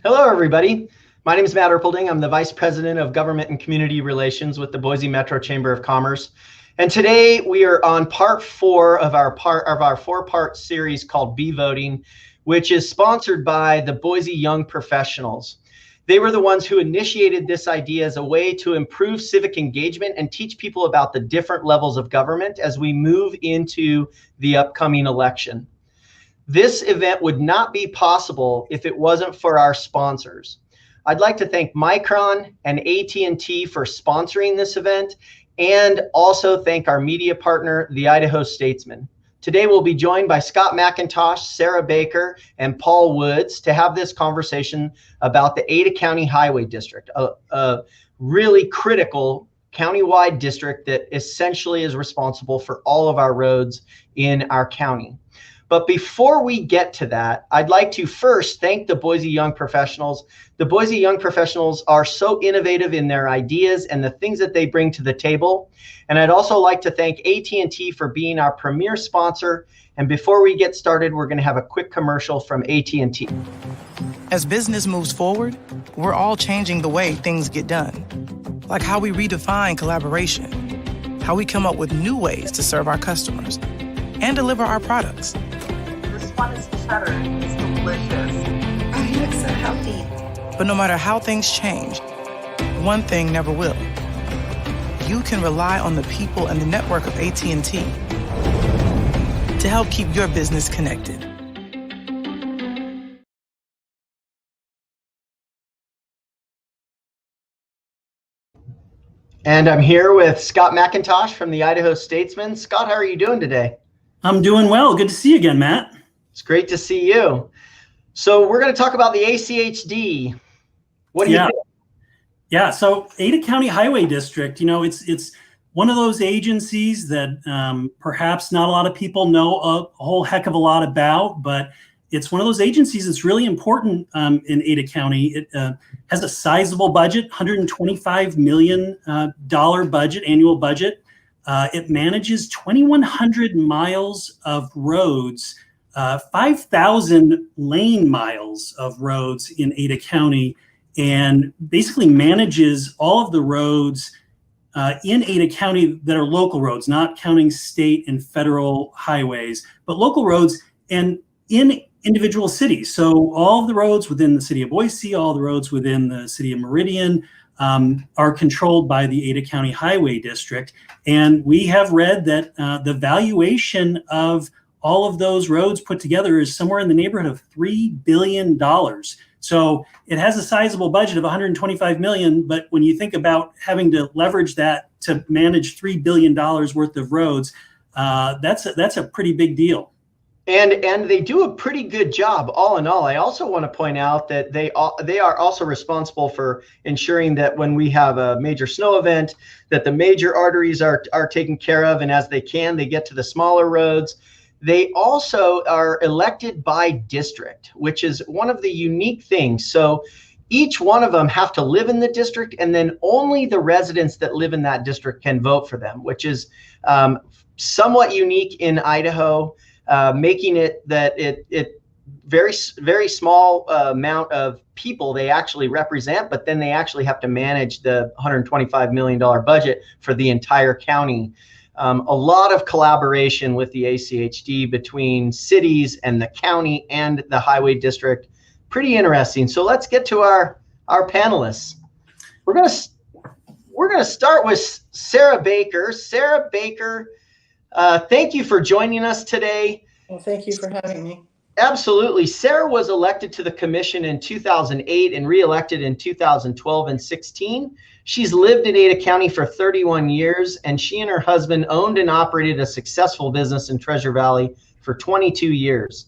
Hello, everybody. My name is Matt Erpelding. I'm the Vice President of Government and Community Relations with the Boise Metro Chamber of Commerce. And today we are on part 4 of our 4-part series called Be Voting, which is sponsored by the Boise Young Professionals. They were the ones who initiated this idea as a way to improve civic engagement and teach people about the different levels of government as we move into the upcoming election. This event would not be possible if it wasn't for our sponsors. I'd like to thank Micron and AT&T for sponsoring this event, and also thank our media partner, the Idaho Statesman. Today we'll be joined by Scott McIntosh, Sarah Baker, and Paul Woods to have this conversation about the Ada County Highway District, a really critical countywide district that essentially is responsible for all of our roads in our county. But before we get to that, I'd like to first thank the Boise Young Professionals. The Boise Young Professionals are so innovative in their ideas and the things that they bring to the table. And I'd also like to thank AT&T for being our premier sponsor. And before we get started, we're going to have a quick commercial from AT&T. As business moves forward, we're all changing the way things get done. Like how we redefine collaboration, how we come up with new ways to serve our customers and deliver our products. This one is cheddar. It's delicious. Oh, you look so healthy. But no matter how things change, one thing never will. You can rely on the people and the network of AT&T to help keep your business connected. And I'm here with Scott McIntosh from the Idaho Statesman. Scott, how are you doing today? I'm doing well. Good to see you again, Matt. It's great to see you. So we're going to talk about the ACHD. What do you think? Yeah, so Ada County Highway District, it's one of those agencies that perhaps not a lot of people know a whole heck of a lot about, but it's one of those agencies that's really important in Ada County. It has a sizable budget, $125 million budget, annual budget. It manages 2,100 miles of roads, 5,000 lane miles of roads in Ada County, and basically manages all of the roads in Ada County that are local roads, not counting state and federal highways, but local roads and in individual cities. So all of the roads within the city of Boise, all the roads within the city of Meridian, are controlled by the Ada County Highway District. And we have read that the valuation of all of those roads put together is somewhere in the neighborhood of $3 billion. So it has a sizable budget of $125 million, but when you think about having to leverage that to manage $3 billion worth of roads, that's a pretty big deal. And they do a pretty good job, all in all. I also want to point out that they are also responsible for ensuring that when we have a major snow event, that the major arteries are taken care of, and as they get to the smaller roads. They also are elected by district, which is one of the unique things. So each one of them have to live in the district, and then only the residents that live in that district can vote for them, which is somewhat unique in Idaho. Making it that it very small amount of people they actually represent, but then they actually have to manage the $125 million budget for the entire county. A lot of collaboration with the ACHD between cities and the county and the highway district. Pretty interesting. So let's get to our panelists. We're gonna start with Sarah Baker. Sarah Baker, thank you for joining us today. Well, thank you for having me. Absolutely. Sarah was elected to the commission in 2008 and reelected in 2012 and 16. She's lived in Ada County for 31 years, and she and her husband owned and operated a successful business in Treasure Valley for 22 years.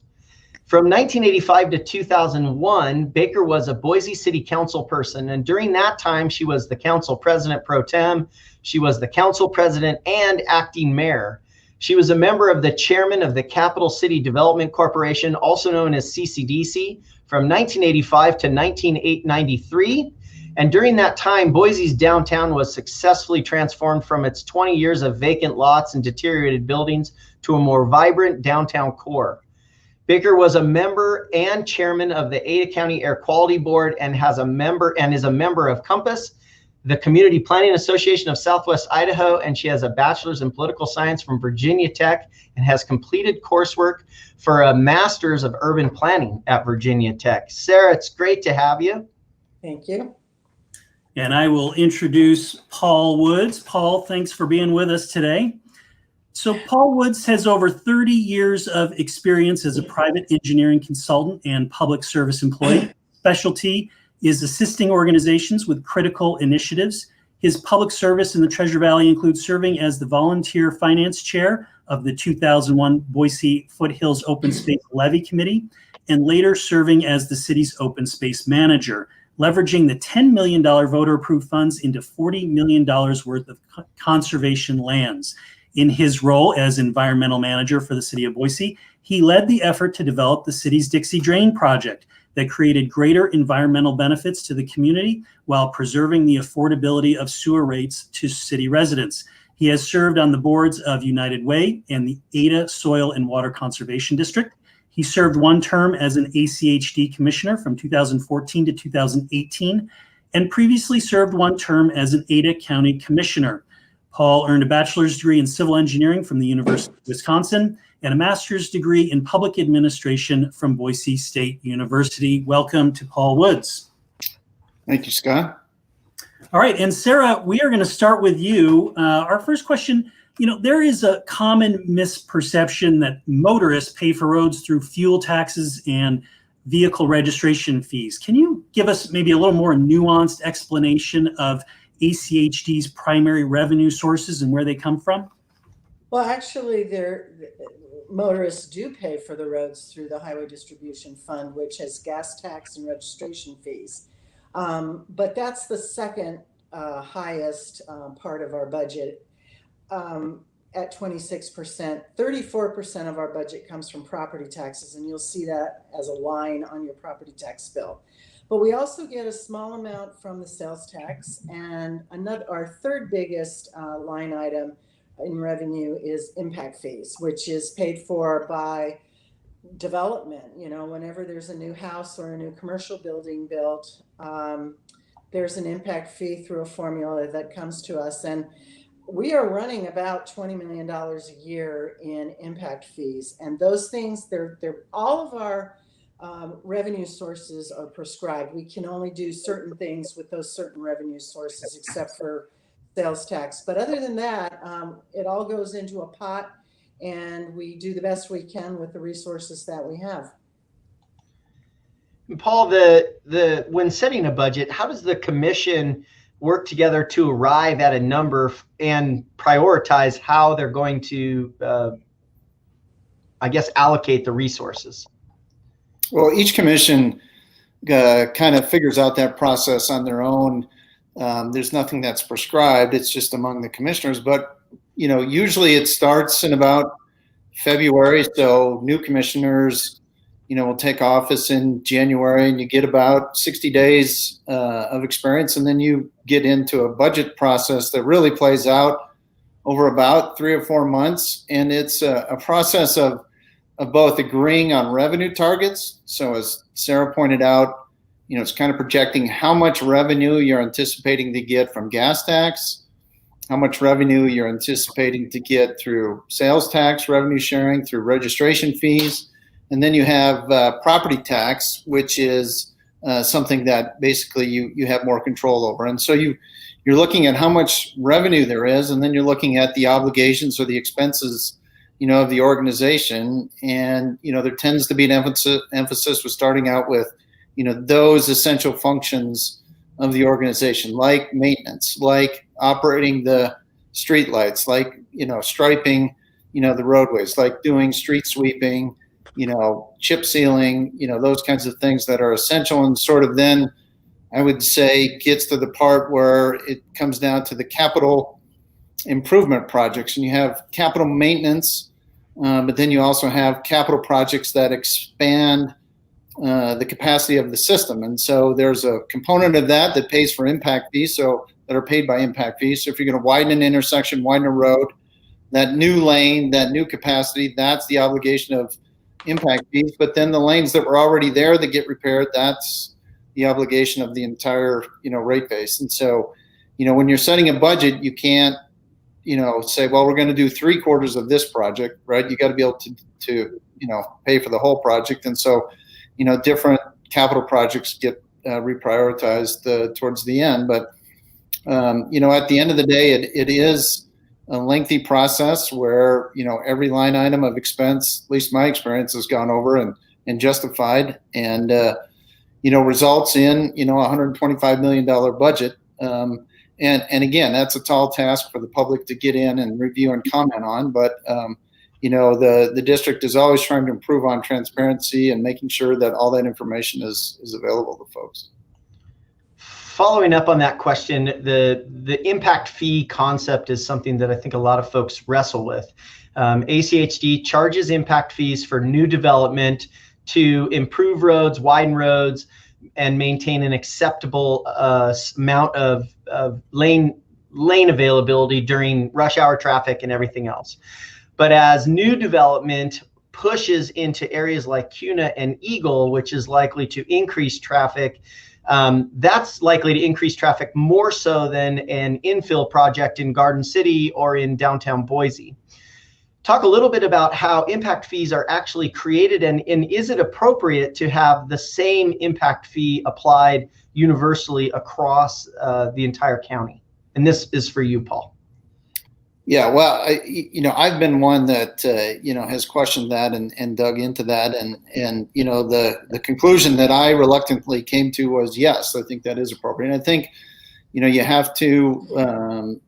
From 1985 to 2001, Baker was a Boise City Council person, and during that time, she was the council president pro tem. She was the council president and acting mayor. She was a member of the chairman of the Capital City Development Corporation, also known as CCDC, from 1985 to 1993. And during that time, Boise's downtown was successfully transformed from its 20 years of vacant lots and deteriorated buildings to a more vibrant downtown core. Baker was a member and chairman of the Ada County Air Quality Board and is a member of Compass, the Community Planning Association of Southwest Idaho, and she has a bachelor's in political science from Virginia Tech and has completed coursework for a master's of urban planning at Virginia Tech. Sarah, it's great to have you. Thank you. And I will introduce Paul Woods. Paul, thanks for being with us today. So Paul Woods has over 30 years of experience as a private engineering consultant and public service employee. Specialty is assisting organizations with critical initiatives. His public service in the Treasure Valley includes serving as the volunteer finance chair of the 2001 Boise Foothills Open Space Levy Committee, and later serving as the city's open space manager, leveraging the $10 million voter-approved funds into $40 million worth of conservation lands. In his role as environmental manager for the city of Boise, he led the effort to develop the city's Dixie Drain project that created greater environmental benefits to the community while preserving the affordability of sewer rates to city residents. He has served on the boards of United Way and the Ada Soil and Water Conservation District. He served one term as an ACHD commissioner from 2014 to 2018, and previously served one term as an Ada County commissioner. Paul earned a bachelor's degree in civil engineering from the University of Wisconsin and a master's degree in public administration from Boise State University. Welcome to Paul Woods. Thank you, Scott. All right, and Sarah, we are going to start with you. Our first question, there is a common misperception that motorists pay for roads through fuel taxes and vehicle registration fees. Can you give us maybe a little more nuanced explanation of ACHD's primary revenue sources and where they come from? Well, actually, motorists do pay for the roads through the Highway Distribution Fund, which has gas tax and registration fees. But that's the second highest part of our budget at 26%. 34% of our budget comes from property taxes, and you'll see that as a line on your property tax bill. But we also get a small amount from the sales tax, and our third biggest line item in revenue is impact fees, which is paid for by development. Whenever there's a new house or a new commercial building built, there's an impact fee through a formula that comes to us. And we are running about $20 million a year in impact fees. And those things, they're all of our revenue sources are prescribed. We can only do certain things with those certain revenue sources, except for sales tax. But other than that, it all goes into a pot, and we do the best we can with the resources that we have. Paul, when setting a budget, how does the commission work together to arrive at a number and prioritize how they're going to, allocate the resources? Well, each commission kind of figures out that process on their own. There's nothing that's prescribed. It's just among the commissioners. But, usually it starts in about February. So new commissioners, will take office in January, and you get about 60 days of experience. And then you get into a budget process that really plays out over about 3 or 4 months. And it's a process of both agreeing on revenue targets. So as Sarah pointed out, it's kind of projecting how much revenue you're anticipating to get from gas tax, how much revenue you're anticipating to get through sales tax, revenue sharing, through registration fees. And then you have property tax, which is something that basically you have more control over. And so you're looking at how much revenue there is, and then you're looking at the obligations or the expenses of the organization. And, there tends to be an emphasis with starting out with, those essential functions of the organization, like maintenance, like operating the street lights, like, striping, the roadways, like doing street sweeping, chip sealing, those kinds of things that are essential. And sort of then I would say gets to the part where it comes down to the capital improvement projects, and you have capital maintenance, but then you also have capital projects that expand the capacity of the system. And so there's a component of that pays for impact fees, that are paid by impact fees. So if you're going to widen an intersection, widen a road, that new lane, that new capacity, that's the obligation of impact fees, but then the lanes that were already there that get repaired, that's the obligation of the entire, rate base. And so, when you're setting a budget, you can't, say, well, we're going to do 3/4 of this project, right? You got to be able to pay for the whole project. And so, different capital projects get reprioritized towards the end. But, at the end of the day, it is a lengthy process where, every line item of expense, at least my experience, has gone over and justified and, results in, $125 million budget. And again, that's a tall task for the public to get in and review and comment on. But, the district is always trying to improve on transparency and making sure that all that information is available to folks. Following up on that question, the impact fee concept is something that I think a lot of folks wrestle with. ACHD charges impact fees for new development to improve roads, widen roads, and maintain an acceptable amount of lane availability during rush hour traffic and everything else. But as new development pushes into areas like Kuna and Eagle, which is likely to increase traffic, that's likely to increase traffic more so than an infill project in Garden City or in downtown Boise. Talk a little bit about how impact fees are actually created, and is it appropriate to have the same impact fee applied universally across the entire county? And this is for you, Paul. Yeah, well, I've been one that, has questioned that and dug into that. And the conclusion that I reluctantly came to was, yes, I think that is appropriate. And I think, you have to,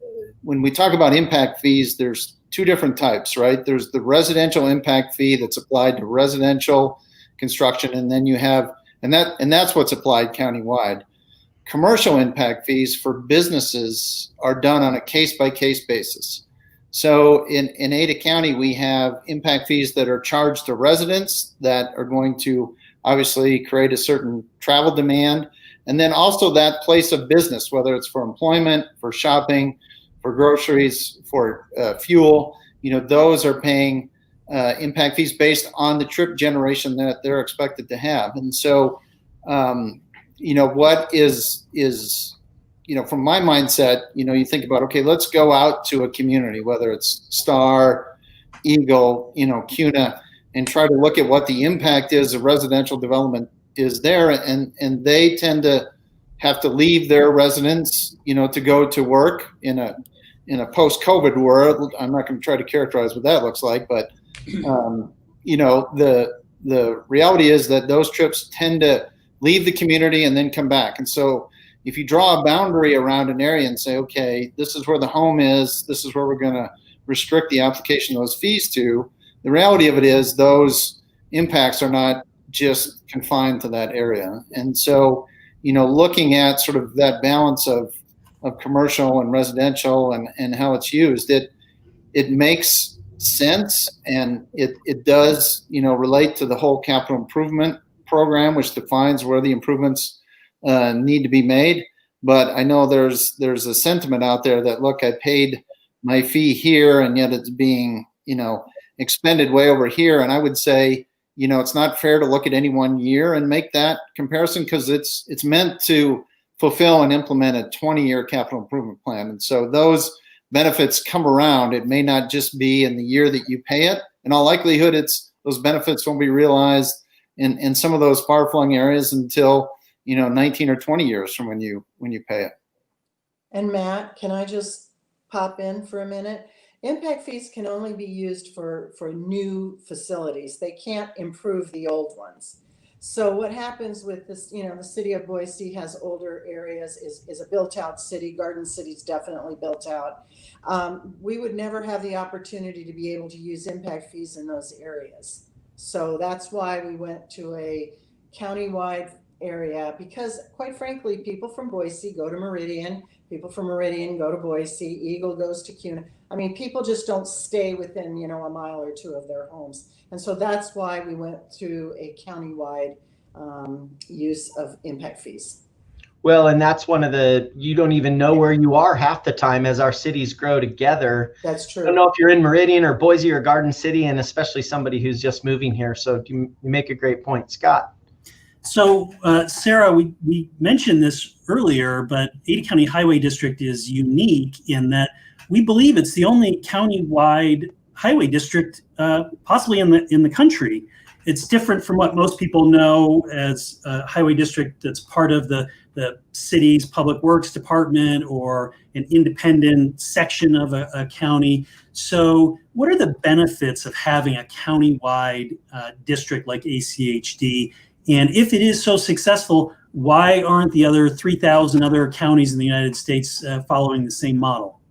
when we talk about impact fees, there's two different types, right? There's the residential impact fee that's applied to residential construction. And then you have, and that's what's applied countywide. Commercial impact fees for businesses are done on a case-by-case basis. So in Ada County, we have impact fees that are charged to residents that are going to obviously create a certain travel demand. And then also that place of business, whether it's for employment, for shopping, for groceries, for fuel, those are paying impact fees based on the trip generation that they're expected to have. And so, what is from my mindset, you think about, okay, let's go out to a community, whether it's Star, Eagle, Kuna, and try to look at what the impact is of residential development is there. And they tend to have to leave their residence, to go to work in a post-COVID world. I'm not going to try to characterize what that looks like, but, the reality is that those trips tend to leave the community and then come back. And so if you draw a boundary around an area and say, okay, this is where the home is, this is where we're going to restrict the application of those fees to, the reality of it is those impacts are not just confined to that area. And so, looking at sort of that balance of commercial and residential and how it's used, it makes sense, and it does, relate to the whole capital improvement program, which defines where the improvements need to be made. But I know there's a sentiment out there that, look, I paid my fee here and yet it's being, expended way over here. And I would say, it's not fair to look at any one year and make that comparison, because it's meant to fulfill and implement a 20-year capital improvement plan. And so those benefits come around. It may not just be in the year that you pay it. In all likelihood, those benefits won't be realized in some of those far-flung areas until 19 or 20 years from when you pay it. And Matt, can I just pop in for a minute? Impact fees can only be used for new facilities. They can't improve the old ones. So what happens with this, the city of Boise has older areas, is a built out city. Garden City's definitely built out. We would never have the opportunity to be able to use impact fees in those areas. So that's why we went to a countywide area, because quite frankly, people from Boise go to Meridian, people from Meridian go to Boise, Eagle goes to Kuna. I mean, people just don't stay within, a mile or two of their homes. And so that's why we went to a countywide use of impact fees. Well, and that's one of you don't even know where you are half the time as our cities grow together. That's true. I don't know if you're in Meridian or Boise or Garden City, and especially somebody who's just moving here. So you make a great point. Scott. So, Sarah, we mentioned this earlier, but Ada County Highway District is unique in that we believe it's the only countywide highway district, possibly in the country. It's different from what most people know as a highway district that's part of the city's public works department or an independent section of a county. So what are the benefits of having a countywide district like ACHD? And if it is so successful, why aren't the other 3,000 other counties in the United States following the same model?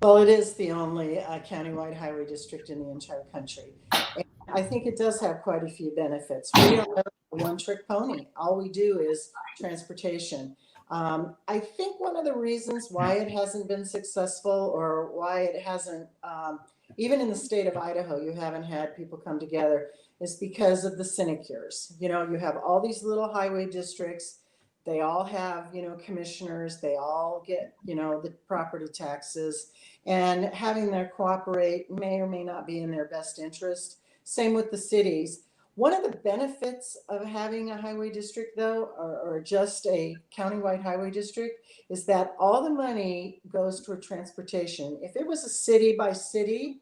Well, it is the only countywide highway district in the entire country. And I think it does have quite a few benefits. We are a one-trick pony. All we do is transportation. I think one of the reasons why it hasn't been successful, or why it hasn't, even in the state of Idaho, you haven't had people come together, is because of the sinecures. You know, you have all these little highway districts. They all have, you know, commissioners. They all get, you know, the property taxes, and having them cooperate may or may not be in their best interest. Same with the cities. One of the benefits of having a highway district, though, or just a countywide highway district, is that all the money goes toward transportation. If it was a city by city,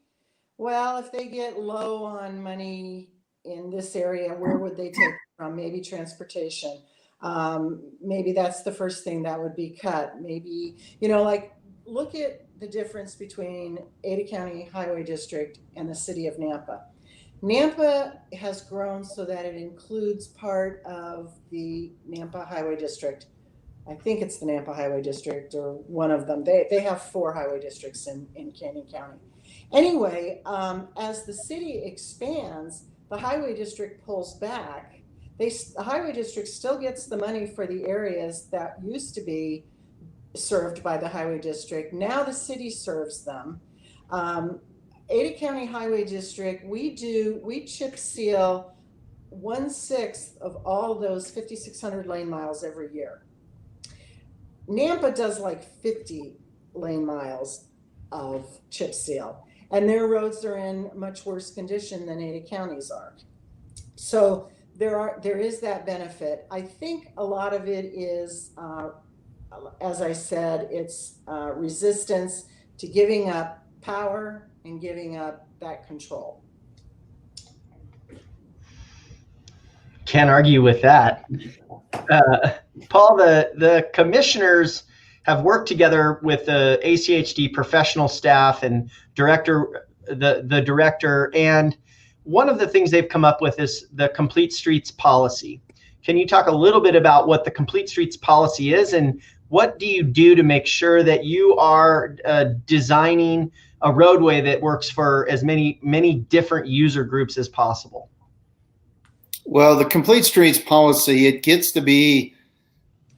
well, if they get low on money in this area, where would they take it from? Maybe transportation. Maybe that's the first thing that would be cut. Maybe, you know, like, look at the difference between Ada County Highway District and the city of Nampa. Nampa has grown so that it includes part of the Nampa Highway District. I think it's the Nampa Highway District, or one of them. They have 4 highway districts in Canyon County. Anyway, as the city expands, the highway district pulls back. The highway district still gets the money for the areas that used to be served by the highway district. Now the city serves them. Ada County Highway District, we chip seal 1/6 of all those 5,600 lane miles every year. Nampa does like 50 lane miles of chip seal, and their roads are in much worse condition than Ada County's are. So there is that benefit. I think a lot of it is, as I said, it's resistance to giving up power and giving up that control. Can't argue with that. Paul, the commissioners have worked together with the ACHD professional staff and the director, and one of the things they've come up with is the Complete Streets policy. Can you talk a little bit about what the Complete Streets policy is, and what do you do to make sure that you are designing a roadway that works for as many different user groups as possible? Well, the Complete Streets policy, it gets to be,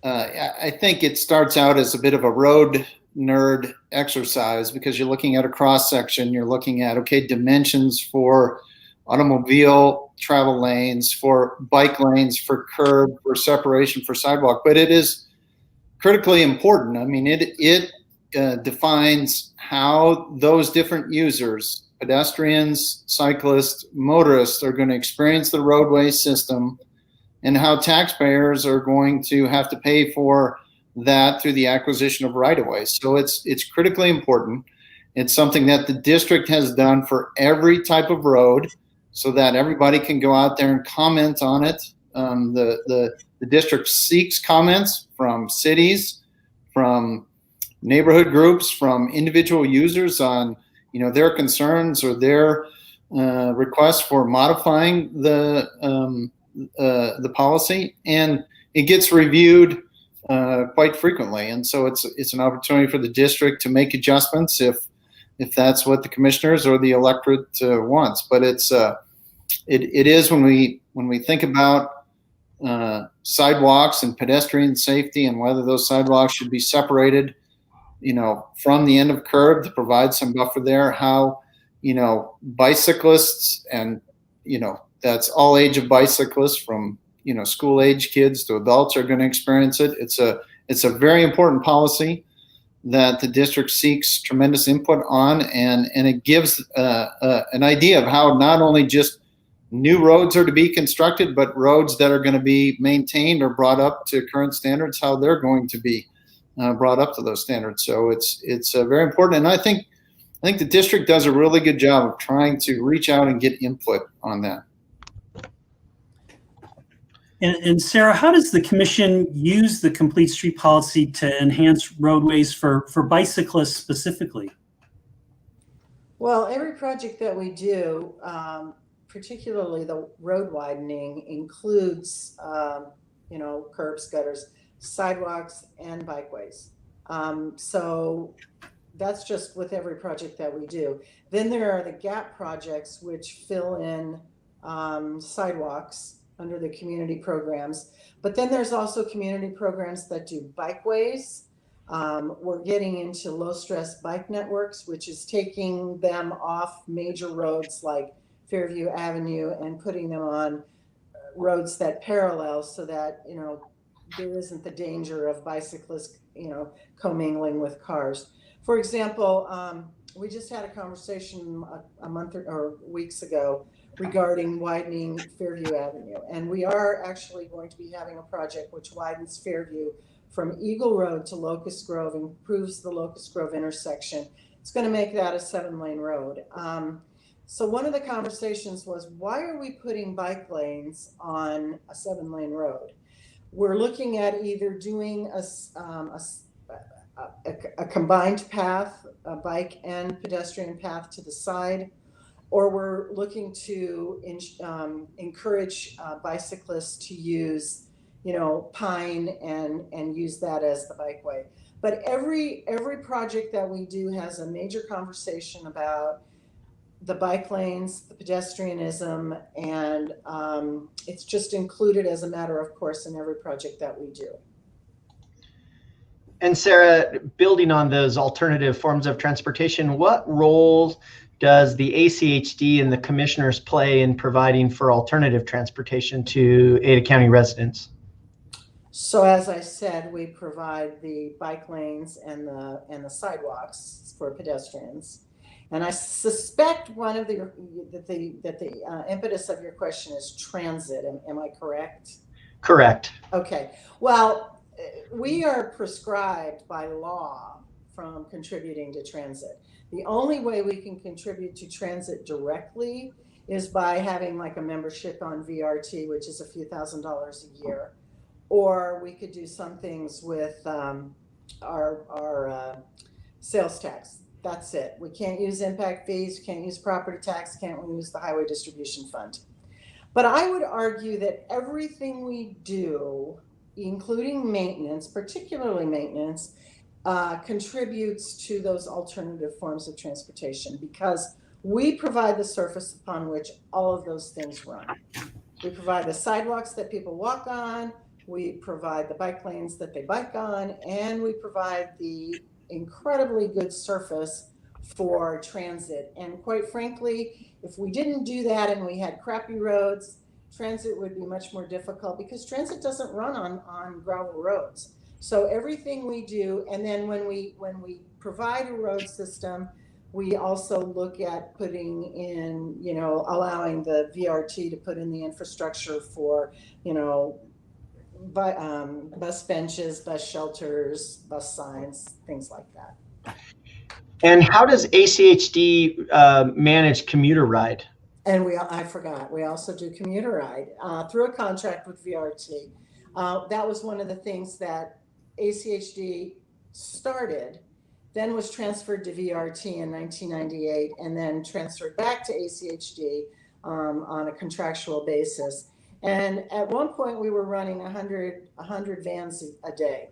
I think it starts out as a bit of a road nerd exercise, because you're looking at a cross section, you're looking at, okay, dimensions for automobile travel lanes, for bike lanes, for curb, for separation, for sidewalk, but it is critically important. I mean, it defines how those different users, pedestrians, cyclists, motorists, are going to experience the roadway system, and how taxpayers are going to have to pay for that through the acquisition of right-of-way. So it's critically important. It's something that the district has done for every type of road, so that everybody can go out there and comment on it. The district seeks comments from cities, from neighborhood groups, from individual users on, you know, their concerns or their requests for modifying the policy, and it gets reviewed quite frequently. And so it's an opportunity for the district to make adjustments if that's what the commissioners or the electorate wants. But it is when we think about sidewalks and pedestrian safety, and whether those sidewalks should be separated, you know, from the end of curb to provide some buffer there, how, you know, bicyclists, and, you know, that's all age of bicyclists from school age kids to adults are going to experience it. It's a very important policy that the district seeks tremendous input on, and it gives an idea of how not only just new roads are to be constructed, but roads that are going to be maintained or brought up to current standards, how they're going to be brought up to those standards. So it's very important, and I think the district does a really good job of trying to reach out and get input on that. And Sarah, how does the commission use the complete street policy to enhance roadways for bicyclists specifically? Well, every project that we do, particularly the road widening, includes, curbs, gutters, sidewalks, and bikeways. So that's just with every project that we do. Then there are the gap projects, which fill in sidewalks under the community programs. But then there's also community programs that do bikeways. We're getting into low stress bike networks, which is taking them off major roads like Fairview Avenue and putting them on roads that parallel, so that, there isn't the danger of bicyclists, commingling with cars. For example, we just had a conversation a month or weeks ago regarding widening Fairview Avenue. And we are actually going to be having a project which widens Fairview from Eagle Road to Locust Grove, improves the Locust Grove intersection. It's going to make that a 7-lane road. So one of the conversations was, why are we putting bike lanes on a 7-lane road? We're looking at either doing a combined path, a bike and pedestrian path to the side, or we're looking to encourage bicyclists to use, Pine and use that as the bikeway. But every project that we do has a major conversation about the bike lanes, the pedestrianism, and it's just included as a matter of course in every project that we do. And Sarah, building on those alternative forms of transportation, what role does the ACHD and the commissioners play in providing for alternative transportation to Ada County residents? So as I said, we provide the bike lanes and the sidewalks for pedestrians. And I suspect one of the impetus of your question is transit. Am I correct? Correct. Okay. Well, we are prescribed by law from contributing to transit. The only way we can contribute to transit directly is by having like a membership on VRT, which is a few $1,000s a year. Or we could do some things with our sales tax. That's it. We can't use impact fees, can't use property tax, can't use the highway distribution fund. But I would argue that everything we do, including maintenance, particularly maintenance, contributes to those alternative forms of transportation, because we provide the surface upon which all of those things run. We provide the sidewalks that people walk on, we provide the bike lanes that they bike on, and we provide the incredibly good surface for transit. And quite frankly, if we didn't do that and we had crappy roads, transit would be much more difficult, because transit doesn't run on gravel roads. So everything we do, and then when we provide a road system, we also look at putting in, allowing the VRT to put in the infrastructure for, bus benches, bus shelters, bus signs, things like that. And how does ACHD manage Commuter Ride? And I forgot, we also do Commuter Ride through a contract with VRT. That was one of the things that ACHD started, then was transferred to VRT in 1998, and then transferred back to ACHD on a contractual basis. And at one point we were running 100 vans a day.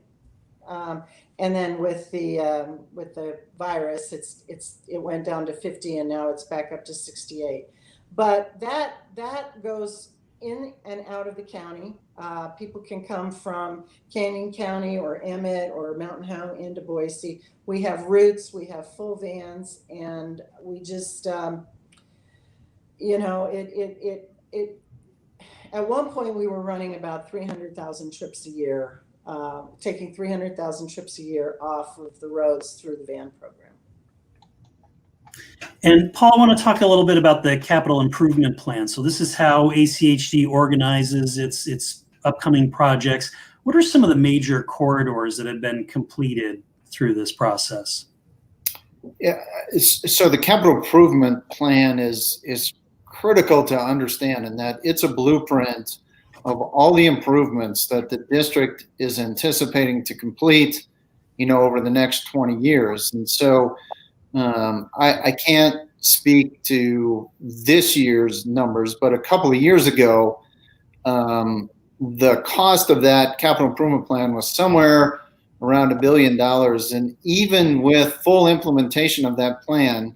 And then with the virus, it went down to 50, and now it's back up to 68. But that goes in and out of the county. People can come from Canyon County or Emmett or Mountain Home into Boise. We have routes, we have full vans, and we just, At one point, we were running about 300,000 trips a year, taking 300,000 trips a year off of the roads through the van program. And Paul, I want to talk a little bit about the capital improvement plan. So this is how ACHD organizes its upcoming projects. What are some of the major corridors that have been completed through this process? Yeah, so the capital improvement plan is critical to understand, in that it's a blueprint of all the improvements that the district is anticipating to complete, over the next 20 years. And so I can't speak to this year's numbers, but a couple of years ago, the cost of that capital improvement plan was somewhere around $1 billion. And even with full implementation of that plan,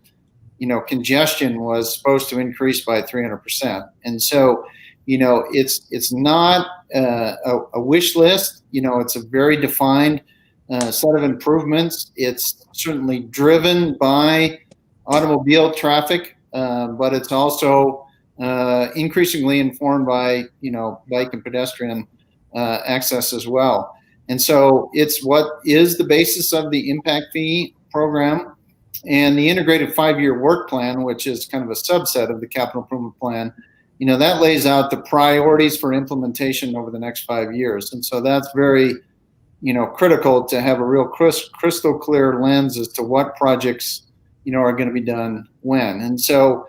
congestion was supposed to increase by 300%. And so, it's not a wish list. It's a very defined set of improvements. It's certainly driven by automobile traffic, but it's also increasingly informed by, bike and pedestrian access as well. And so it's what is the basis of the impact fee program, and the integrated 5-year work plan, which is kind of a subset of the capital improvement plan. That lays out the priorities for implementation over the next 5 years. And so that's very, critical to have a real crystal clear lens as to what projects, are going to be done when. And so,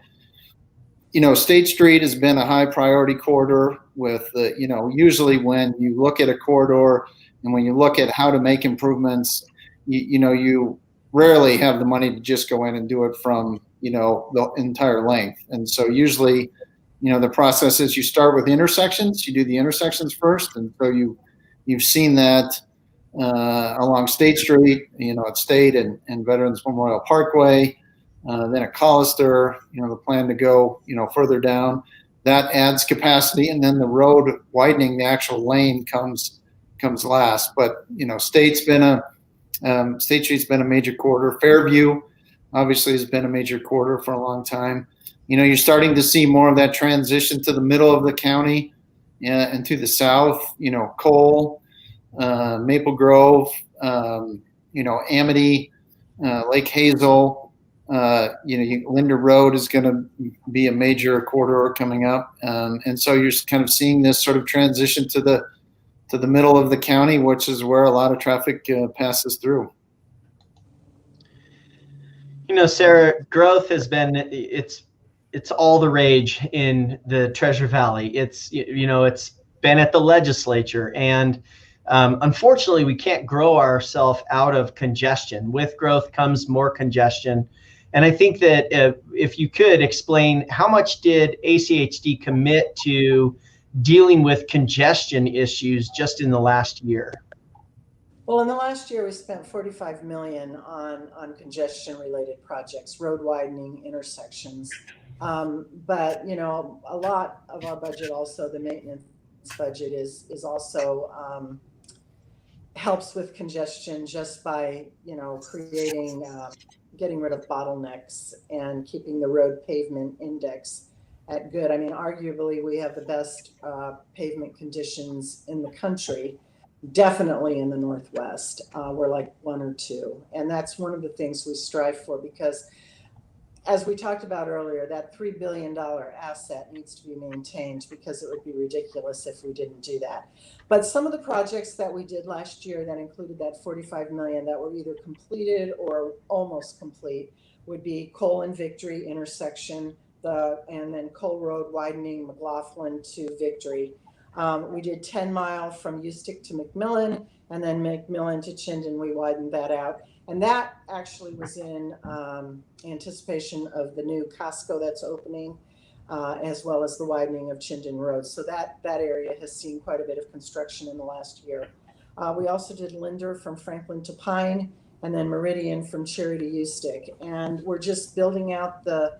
State Street has been a high priority corridor with, usually when you look at a corridor and when you look at how to make improvements, you rarely have the money to just go in and do it from, the entire length. And so usually, the process is you start with intersections, you do the intersections first. And so you've seen that along State Street, at State and Veterans Memorial Parkway, then at Collister, the plan to go, further down. That adds capacity, and then the road widening, the actual lane comes last. But State Street's been a major corridor. Fairview obviously has been a major corridor for a long time. You're starting to see more of that transition to the middle of the county and to the south. Cole, Maple Grove, Amity, Lake Hazel. Linder Road is going to be a major corridor coming up, and so you're kind of seeing this sort of transition to the middle of the county, which is where a lot of traffic passes through. Sarah, growth has been it's all the rage in the Treasure Valley. It's been at the legislature, and unfortunately, we can't grow ourselves out of congestion. With growth comes more congestion. And I think that if you could explain, how much did ACHD commit to dealing with congestion issues just in the last year? Well, in the last year, we spent $45 million on congestion-related projects, road widening, intersections. But a lot of our budget, also the maintenance budget, is also helps with congestion just by creating getting rid of bottlenecks and keeping the road pavement index at good. I mean, arguably we have the best pavement conditions in the country, definitely in the Northwest. We're like 1 or 2, and that's one of the things we strive for, because as we talked about earlier, that $3 billion asset needs to be maintained, because it would be ridiculous if we didn't do that. But some of the projects that we did last year that included that $45 million that were either completed or almost complete would be Cole and Victory intersection, and then Cole Road widening McLaughlin to Victory. We did 10 mile from Ustick to McMillan, and then McMillan to Chinden. We widened that out. And that actually was in anticipation of the new Costco that's opening, as well as the widening of Chinden Road. So that area has seen quite a bit of construction in the last year. We also did Linder from Franklin to Pine, and then Meridian from Cherry to Ustick. And we're just building out the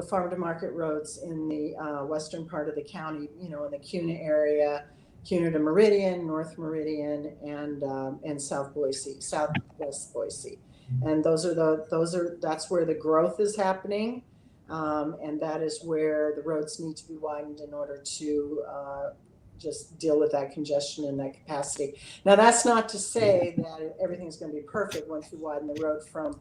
farm to market roads in the western part of the county, in the Kuna area, Kuna to Meridian, North Meridian, and Southwest Boise. And that's where the growth is happening. And that is where the roads need to be widened in order to just deal with that congestion and that capacity. Now, that's not to say that everything's going to be perfect once we widen the road from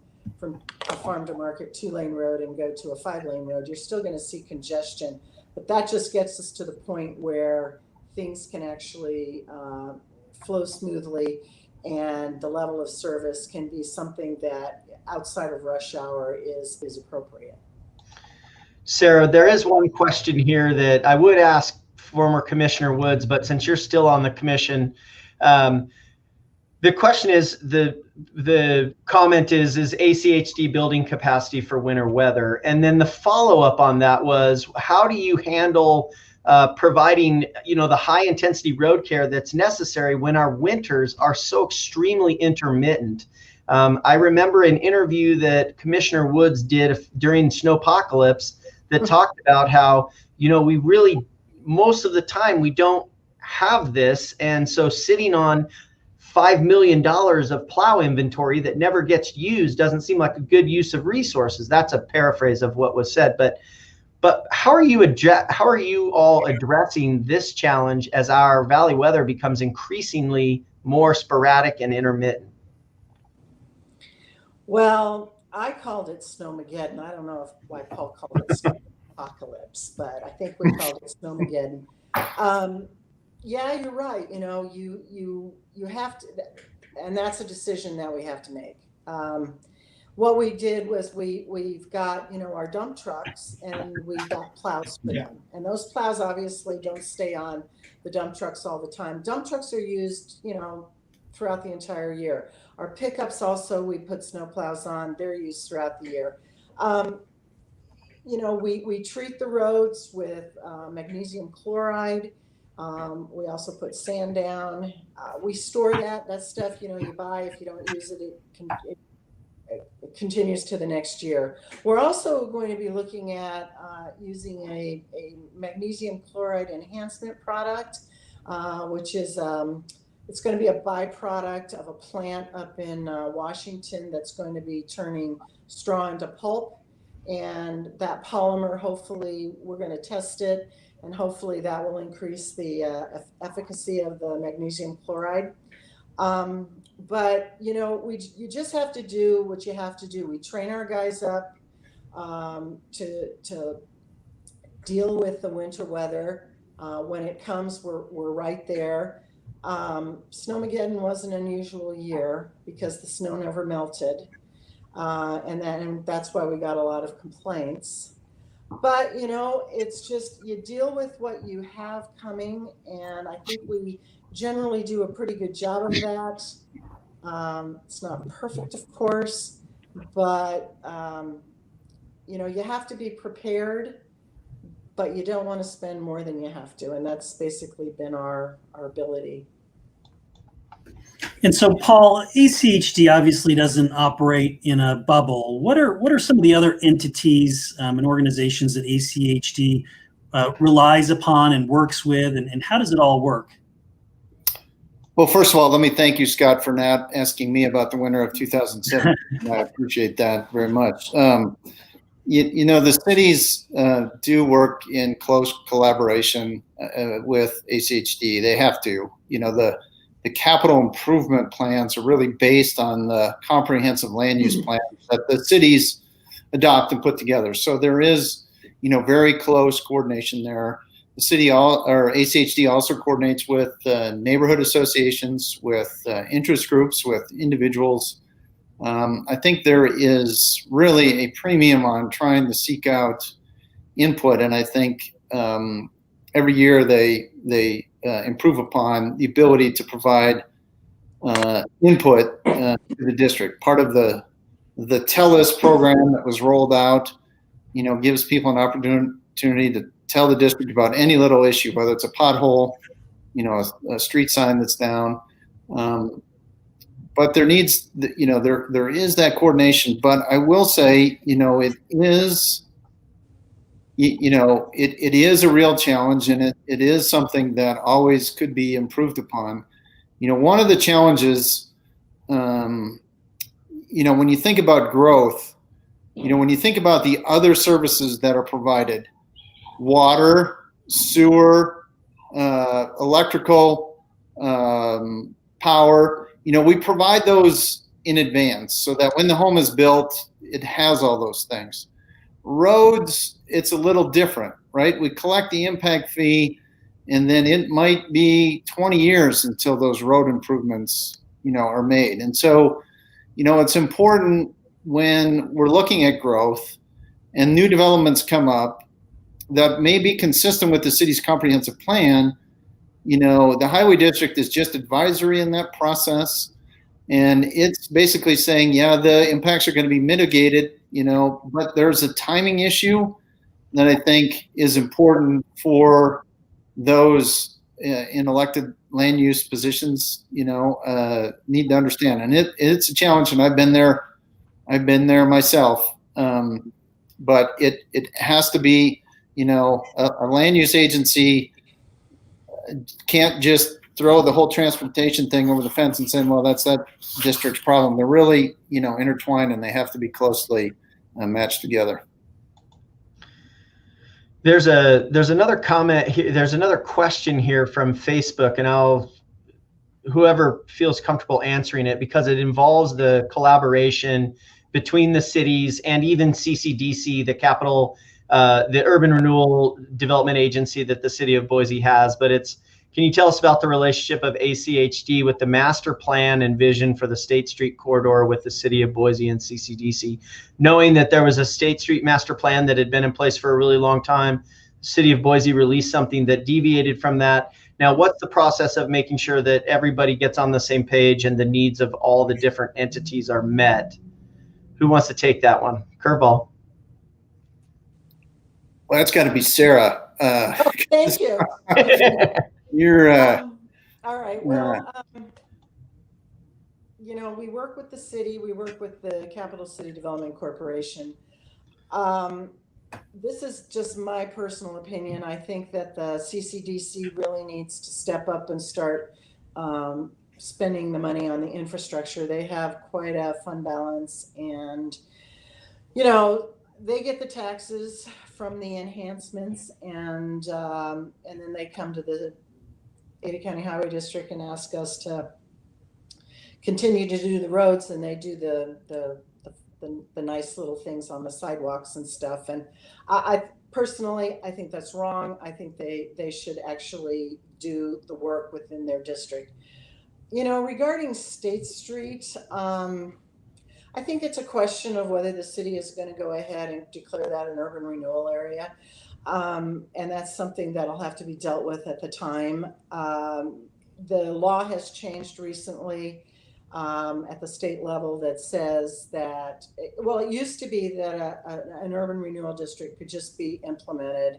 a farm to market 2-lane road and go to a 5-lane road. You're still going to see congestion, but that just gets us to the point where things can actually flow smoothly, and the level of service can be something that outside of rush hour is appropriate. Sarah, there is one question here that I would ask former Commissioner Woods, but since you're still on the commission, the question is, the comment is ACHD building capacity for winter weather? And then the follow-up on that was, how do you handle providing, the high intensity road care that's necessary when our winters are so extremely intermittent? I remember an interview that Commissioner Woods did during Snowpocalypse that talked about how, we really, most of the time we don't have this. And so sitting on $5 million of plow inventory that never gets used doesn't seem like a good use of resources. That's a paraphrase of what was said, but how are you all addressing this challenge as our valley weather becomes increasingly more sporadic and intermittent? Well, I called it Snowmageddon. I don't know why Paul called it Snowpocalypse, but I think we called it Snowmageddon. Yeah, you're right. You have to, and that's a decision that we have to make. What we did was we've got, our dump trucks, and we've got plows for them. And those plows obviously don't stay on the dump trucks all the time. Dump trucks are used, throughout the entire year. Our pickups also, we put snow plows on, they're used throughout the year. We treat the roads with magnesium chloride. We also put sand down. We store that stuff, you buy. If you don't use it, it continues to the next year. We're also going to be looking at using a magnesium chloride enhancement product, which is it's going to be a byproduct of a plant up in Washington that's going to be turning straw into pulp. And that polymer, hopefully, we're going to test it, and hopefully that will increase the efficacy of the magnesium chloride. But you just have to do what you have to do. We train our guys up to deal with the winter weather. When it comes, we're right there. Snowmageddon was an unusual year because the snow never melted, and that's why we got a lot of complaints. But it's just, you deal with what you have coming, and I think we generally do a pretty good job of that. It's not perfect, of course, but you have to be prepared, but you don't want to spend more than you have to, and that's basically been our ability. And so, Paul, ACHD obviously doesn't operate in a bubble. What are some of the other entities and organizations that ACHD relies upon and works with, and how does it all work? Well, first of all, let me thank you, Scott, for not asking me about the winter of 2007. I appreciate that very much. The cities do work in close collaboration with ACHD. They have to. The capital improvement plans are really based on the comprehensive land use plans that the cities adopt and put together. So there is, very close coordination there. The city or ACHD also coordinates with neighborhood associations, with interest groups, with individuals. I think there is really a premium on trying to seek out input, and I think every year they improve upon the ability to provide input to the district. Part of the TELUS program that was rolled out, gives people an opportunity to tell the district about any little issue, whether it's a pothole, a street sign that's down. But there needs, there is that coordination. But I will say, it is. It is a real challenge, and it is something that always could be improved upon. One of the challenges, when you think about growth, when you think about the other services that are provided, water, sewer, electrical, power, we provide those in advance so that when the home is built, it has all those things. Roads, it's a little different, right? We collect the impact fee, and then it might be 20 years until those road improvements, are made. And so, it's important when we're looking at growth and new developments come up that may be consistent with the city's comprehensive plan. The highway district is just advisory in that process. And it's basically saying, yeah, the impacts are going to be mitigated, but there's a timing issue that I think is important for those in elected land use positions, need to understand. And it's a challenge, and I've been there myself. But it has to be, a land use agency can't just throw the whole transportation thing over the fence and saying, well, that's that district's problem. They're really, intertwined, and they have to be closely matched together. There's another comment here. There's another question here from Facebook, and whoever feels comfortable answering it, because it involves the collaboration between the cities and even CCDC, the Urban Renewal Development Agency that the city of Boise has. But can you tell us about the relationship of ACHD with the master plan and vision for the State Street corridor with the city of Boise and CCDC? Knowing that there was a State Street master plan that had been in place for a really long time, the city of Boise released something that deviated from that. Now, what's the process of making sure that everybody gets on the same page and the needs of all the different entities are met? Who wants to take that one? Curveball. Well, that's got to be Sarah. Thank you. You're all right. Well, we work with the city. We work with the Capital City Development Corporation. This is just my personal opinion. I think that the CCDC really needs to step up and start spending the money on the infrastructure. They have quite a fund balance, and they get the taxes from the enhancements, and then they come to the Ada County Highway District and ask us to continue to do the roads, and they do the nice little things on the sidewalks and stuff. And I personally, I think that's wrong. I think they should actually do the work within their district. Regarding State Street, I think it's a question of whether the city is going to go ahead and declare that an urban renewal area. And that's something that'll have to be dealt with at the time. The law has changed recently at the state level that says that, it used to be that an urban renewal district could just be implemented.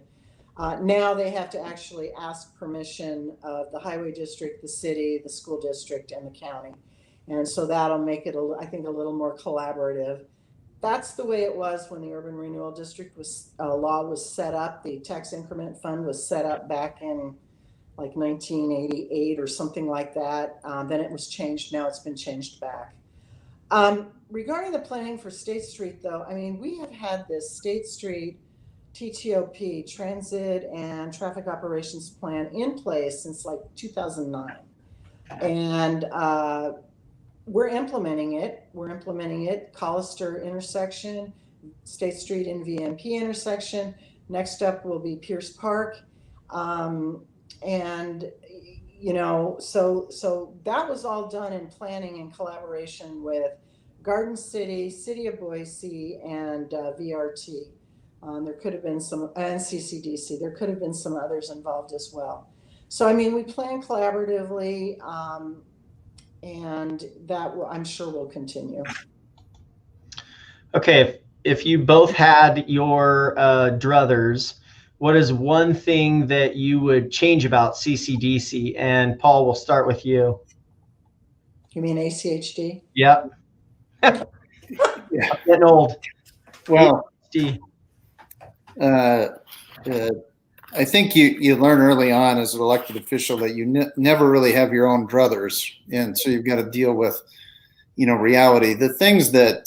Now they have to actually ask permission of the highway district, the city, the school district, and the county. And so that'll make it, I think, a little more collaborative. That's the way it was when the urban renewal district law was set up. The tax increment fund was set up back in like 1988 or something like that. Then it was changed. Now it's been changed back. Regarding the planning for State Street, though, I mean, we have had this State Street TTOP, Transit and Traffic Operations Plan, in place since like 2009. And we're implementing it. Collister intersection, State Street and VMP intersection. Next up will be Pierce Park. And, so that was all done in planning and collaboration with Garden City, City of Boise, and VRT. There could have been some, and CCDC. There could have been some others involved as well. So, I mean, we plan collaboratively, and that I'm sure will continue. Okay, if you both had your druthers, what is one thing that you would change about CCDC? And Paul, we'll start with you. You mean ACHD? Yep. Yeah. I'm getting old. Well, ACHD. I think you learn early on as an elected official that you never really have your own druthers, and so you've got to deal with, reality. The things that,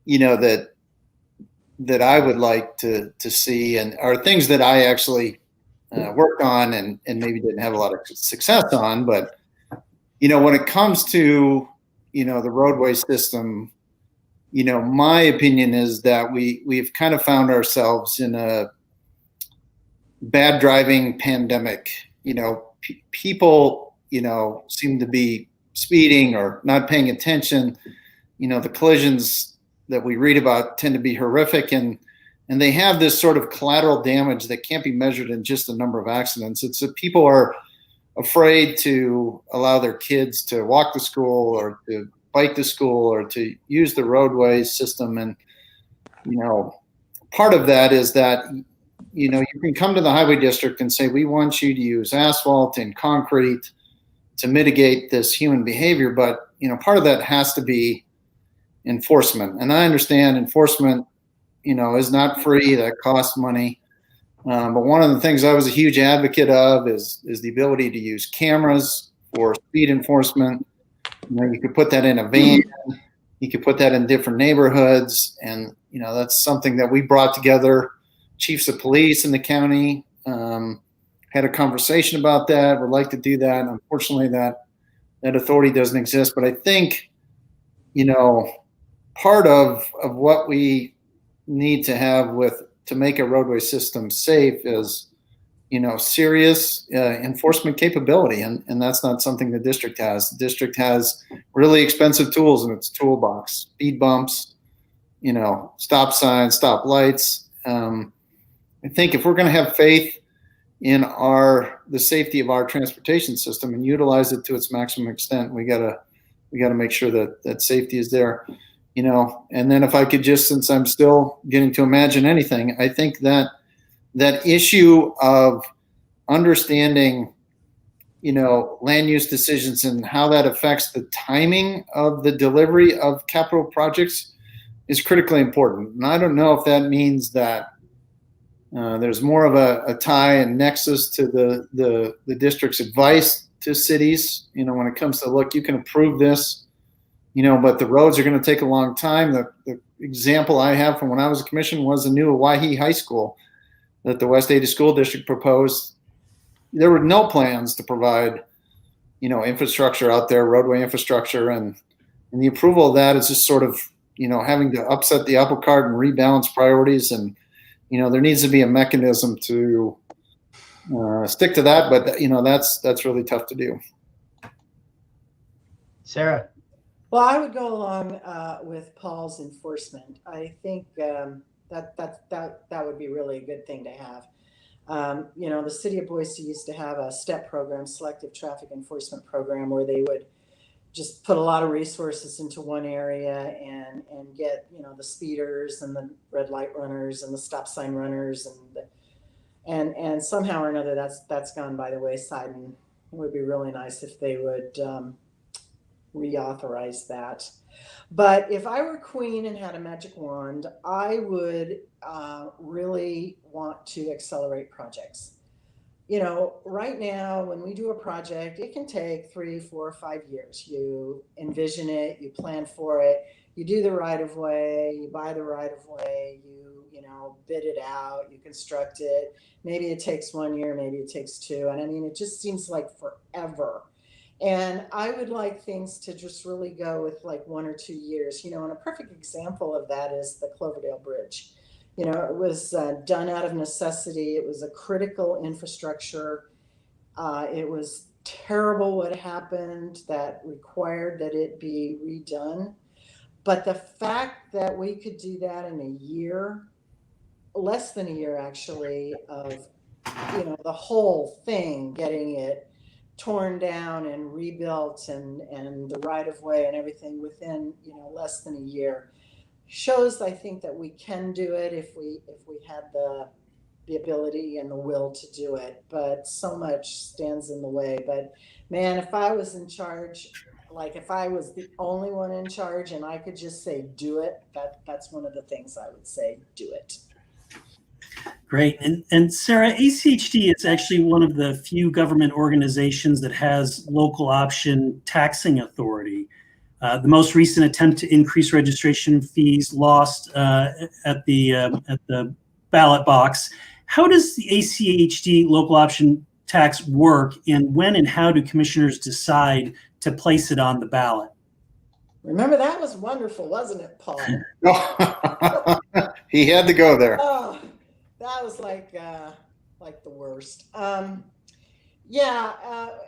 that that I would like to see, and are things that I actually worked on and maybe didn't have a lot of success on. But, when it comes to, the roadway system, my opinion is that we've kind of found ourselves in a bad driving pandemic. People, seem to be speeding or not paying attention. The collisions that we read about tend to be horrific, and they have this sort of collateral damage that can't be measured in just the number of accidents. It's that people are afraid to allow their kids to walk to school or to bike to school or to use the roadway system. And, part of that is that, you can come to the highway district and say, we want you to use asphalt and concrete to mitigate this human behavior. But, part of that has to be enforcement. And I understand enforcement, is not free. That costs money. But one of the things I was a huge advocate of is the ability to use cameras for speed enforcement. You could put that in a van. You could put that in different neighborhoods. And, that's something that we brought together. Chiefs of police in the county had a conversation about that. Would like to do that. And unfortunately, that authority doesn't exist. But I think, part of what we need to have to make a roadway system safe is, serious enforcement capability. And that's not something the district has. The district has really expensive tools in its toolbox: speed bumps, stop signs, stop lights. I think if we're going to have faith in the safety of our transportation system and utilize it to its maximum extent, we gotta make sure that safety is there. And then if I could just, since I'm still getting to imagine anything, I think that issue of understanding, land use decisions and how that affects the timing of the delivery of capital projects is critically important. And I don't know if that means that there's more of a tie and nexus to the district's advice to cities, when it comes to, look, you can approve this, but the roads are going to take a long time. The example I have from when I was a commission was the new Hawaii High School that the West Ada School District proposed. There were no plans to provide, infrastructure out there, roadway infrastructure, and the approval of that is just sort of, having to upset the apple cart and rebalance priorities. And, there needs to be a mechanism to stick to that, but that's really tough to do. Sarah. Well, I would go along with Paul's enforcement. I think that would be really a good thing to have. The city of Boise used to have a STEP program, selective traffic enforcement program, where they would just put a lot of resources into one area and get, the speeders and the red light runners and the stop sign runners and somehow or another that's gone by the wayside. And it would be really nice if they would reauthorize that. But if I were queen and had a magic wand, I would really want to accelerate projects. Right now, when we do a project, it can take 3, 4, 5 years. You envision it, you plan for it, you do the right of way, you buy the right of way, you bid it out, you construct it. Maybe it takes 1 year, maybe it takes 2. And I mean, it just seems like forever. And I would like things to just really go with like 1 or 2 years, and a perfect example of that is the Cloverdale Bridge. It was done out of necessity. It was a critical infrastructure. It was terrible what happened that required that it be redone. But the fact that we could do that in a year, less than a year actually, of, the whole thing, getting it torn down and rebuilt and the right of way and everything within, less than a year, shows, I think, that we can do it if we had the ability and the will to do it. But so much stands in the way. But man, if I was in charge, like if I was the only one in charge and I could just say do it, that's one of the things I would say, do it. Great. And Sarah, ACHD is actually one of the few government organizations that has local option taxing authority. The most recent attempt to increase registration fees lost at the ballot box. How does the ACHD local option tax work, and when and how do commissioners decide to place it on the ballot? Remember, that was wonderful, wasn't it, Paul? He had to go there. Oh, that was like the worst.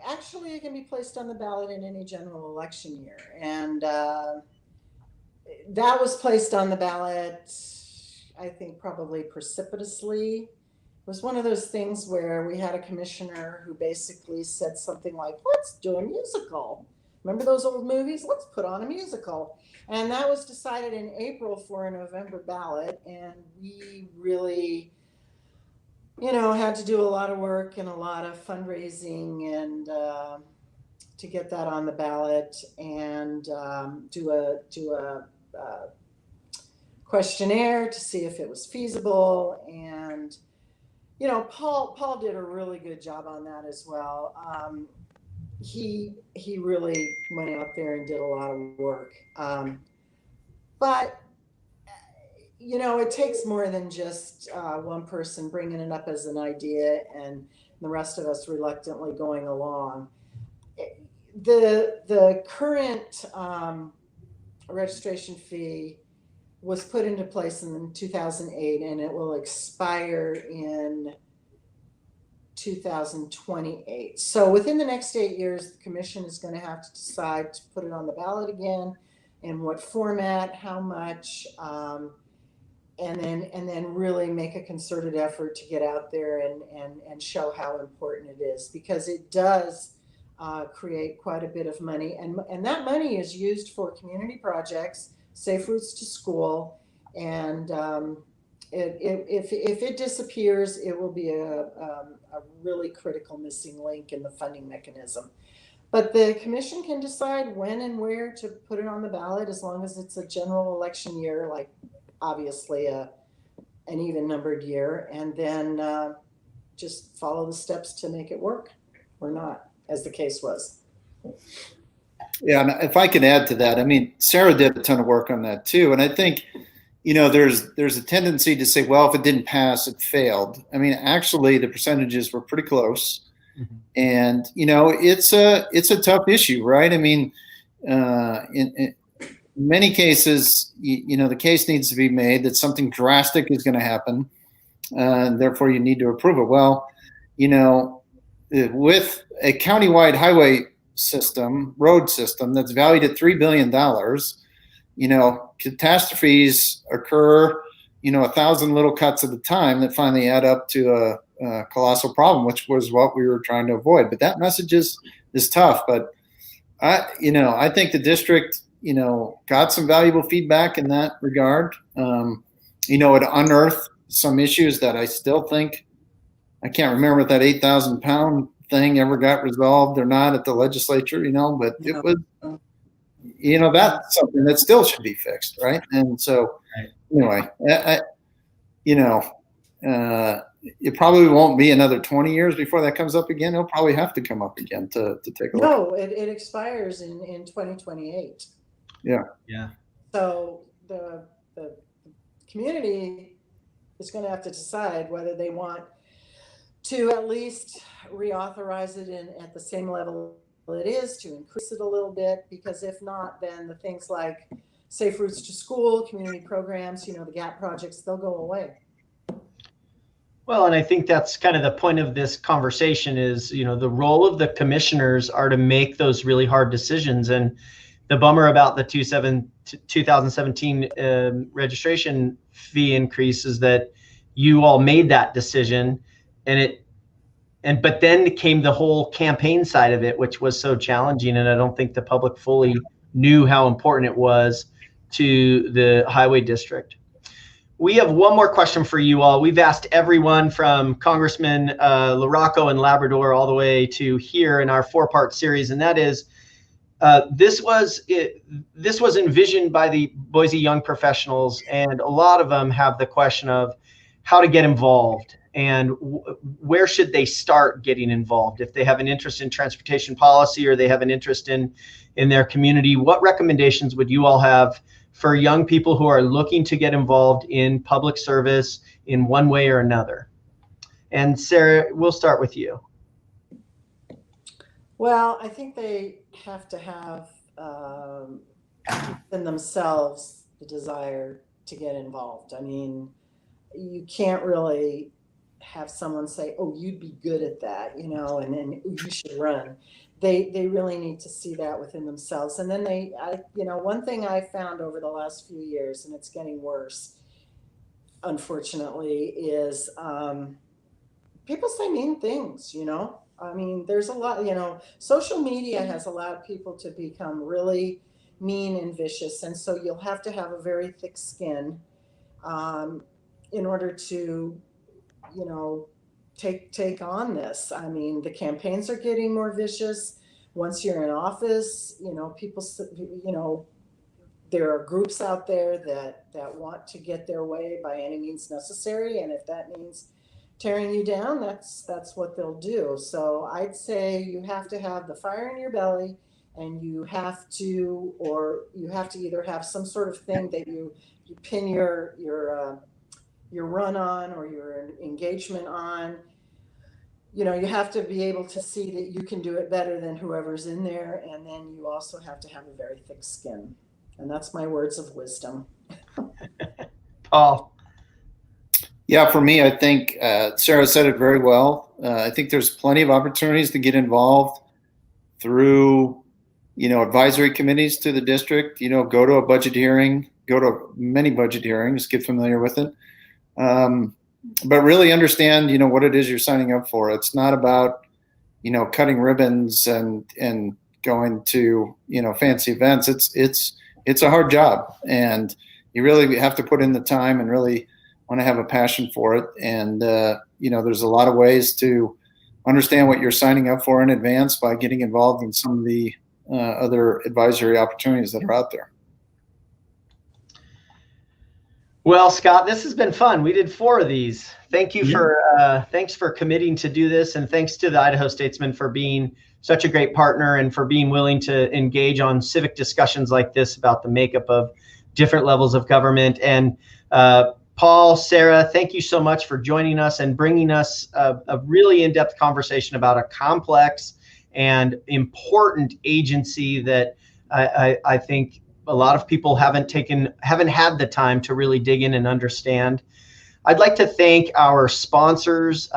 Actually, it can be placed on the ballot in any general election year, and that was placed on the ballot, I think, probably precipitously. It was one of those things where we had a commissioner who basically said something like, "Let's do a musical. Remember those old movies? Let's put on a musical." And that was decided in April for a November ballot. And we really, had to do a lot of work and a lot of fundraising and to get that on the ballot, and do a questionnaire to see if it was feasible. And Paul did a really good job on that as well. He really went out there and did a lot of work. But it takes more than just one person bringing it up as an idea and the rest of us reluctantly going along. The current registration fee was put into place in 2008, and it will expire in 2028. So within the next 8 years, the commission is going to have to decide to put it on the ballot again, in what format, how much, and then really make a concerted effort to get out there and show how important it is, because it does create quite a bit of money, and that money is used for community projects, safe routes to school, and if it disappears, it will be a really critical missing link in the funding mechanism. But the commission can decide when and where to put it on the ballot, as long as it's a general election year, like obviously an even numbered year, and then just follow the steps to make it work or not, as the case was. Yeah, and if I could add to that, I mean, Sarah did a ton of work on that too, and I think there's a tendency to say, well, if it didn't pass, it failed. I mean, actually, the percentages were pretty close, and it's a tough issue, right? I mean, in many cases, the case needs to be made that something drastic is going to happen, and therefore you need to approve it. Well, with a countywide highway road system that's valued at $3 billion, catastrophes occur, 1,000 little cuts at a time that finally add up to a colossal problem, which was what we were trying to avoid. But that message is tough. But I think the district, got some valuable feedback in that regard. It unearthed some issues that I still think, I can't remember if that 8,000 pound thing ever got resolved or not at the legislature, but it was, that's something that still should be fixed, right? And so, anyway, it probably won't be another 20 years before that comes up again. It'll probably have to come up again to take a look. No, it expires in 2028. Yeah. So the community is going to have to decide whether they want to at least reauthorize it at the same level it is, to increase it a little bit, because if not, then the things like safe routes to school, community programs, the GAP projects, they'll go away. Well, and I think that's kind of the point of this conversation is, the role of the commissioners are to make those really hard decisions. And the bummer about the 2017 registration fee increase is that you all made that decision, but then came the whole campaign side of it, which was so challenging. And I don't think the public fully knew how important it was to the highway district. We have one more question for you all. We've asked everyone from Congressman LaRocco in Labrador all the way to here in our 4-part series, and that is, this was envisioned by the Boise young professionals, and a lot of them have the question of how to get involved. and where should they start getting involved? If they have an interest in transportation policy or they have an interest in their community, what recommendations would you all have for young people who are looking to get involved in public service in one way or another? And Sarah, we'll start with you. Well, I think they have to have in themselves the desire to get involved. I mean, you can't really have someone say, "Oh, you'd be good at that," you know, and then you should run. They really need to see that within themselves. And then one thing I found over the last few years, and it's getting worse, unfortunately, is people say mean things, you know. I mean, there's a lot, you know, social media has allowed people to become really mean and vicious. And so you'll have to have a very thick skin in order to, you know, take on this. I mean, the campaigns are getting more vicious. Once you're in office, you know, people, you know, there are groups out there that want to get their way by any means necessary. And if that means tearing you down, that's what they'll do. So I'd say you have to have the fire in your belly, and you have to either have some sort of thing that you pin your run on or your engagement on. You know, you have to be able to see that you can do it better than whoever's in there. And then you also have to have a very thick skin. And that's my words of wisdom. Paul. Yeah, for me, I think Sarah said it very well. I think there's plenty of opportunities to get involved through, you know, advisory committees to the district. You know, go to a budget hearing, go to many budget hearings, get familiar with it. But really understand, you know, what it is you're signing up for. It's not about, you know, cutting ribbons and going to, you know, fancy events. It's a hard job, and you really have to put in the time and really want to have a passion for it. And, you know, there's a lot of ways to understand what you're signing up for in advance by getting involved in some of the other advisory opportunities that are out there. Well, Scott, this has been fun. We did 4 of these. Thank you thanks for committing to do this. And thanks to the Idaho Statesman for being such a great partner and for being willing to engage on civic discussions like this about the makeup of different levels of government. And Paul, Sarah, thank you so much for joining us and bringing us a really in-depth conversation about a complex and important agency that I think a lot of people haven't had the time to really dig in and understand. I'd like to thank our sponsors,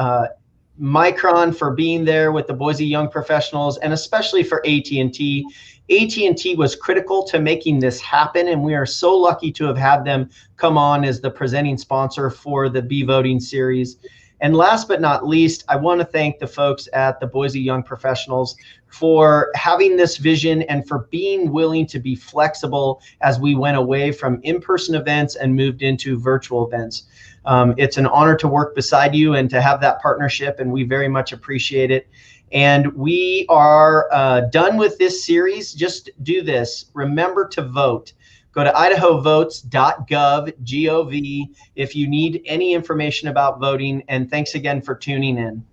Micron for being there with the Boise Young Professionals, and especially for AT&T. AT&T was critical to making this happen, and we are so lucky to have had them come on as the presenting sponsor for the Be Voting series. And last but not least, I want to thank the folks at the Boise Young Professionals for having this vision and for being willing to be flexible as we went away from in-person events and moved into virtual events. It's an honor to work beside you and to have that partnership, and we very much appreciate it. And we are done with this series. Just do this. Remember to vote. Go to idahovotes.gov, G-O-V, if you need any information about voting. And thanks again for tuning in.